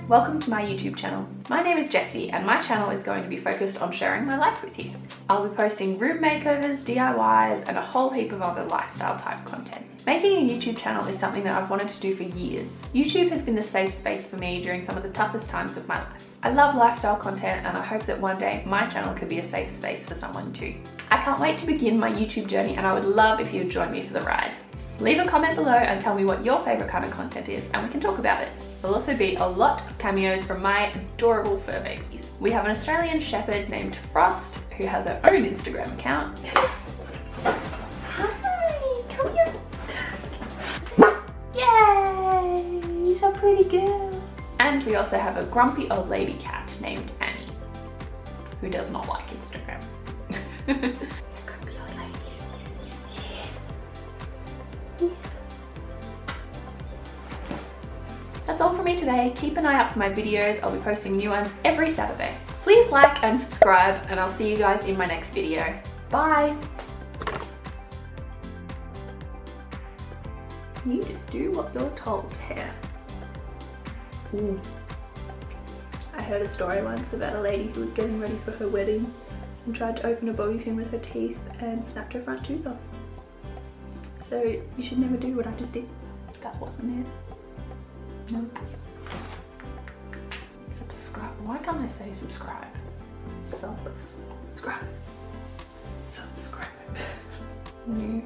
Welcome to my YouTube channel. My name is Jessie and my channel is going to be focused on sharing my life with you. I'll be posting room makeovers, DIYs and a whole heap of other lifestyle type content. Making a YouTube channel is something that I've wanted to do for years. YouTube has been the safe space for me during some of the toughest times of my life. I love lifestyle content and I hope that one day my channel could be a safe space for someone too. I can't wait to begin my YouTube journey and I would love if you would join me for the ride. Leave a comment below and tell me what your favourite kind of content is and we can talk about it. There'll also be a lot of cameos from my adorable fur babies. We have an Australian Shepherd named Frost who has her own Instagram account. Hi, come here. Yay, you're so pretty girl. And we also have a grumpy old lady cat named Annie who does not like Instagram. That's all from me today. Keep an eye out for my videos. I'll be posting new ones every Saturday. Please like and subscribe and I'll see you guys in my next video. Bye! You just do what you're told here. Ooh. I heard a story once about a lady who was getting ready for her wedding and tried to open a bobby pin with her teeth and snapped her front tooth off. So you should never do what I just did. That wasn't it. No. Subscribe. Why can't I say subscribe? Subscribe. Subscribe. New.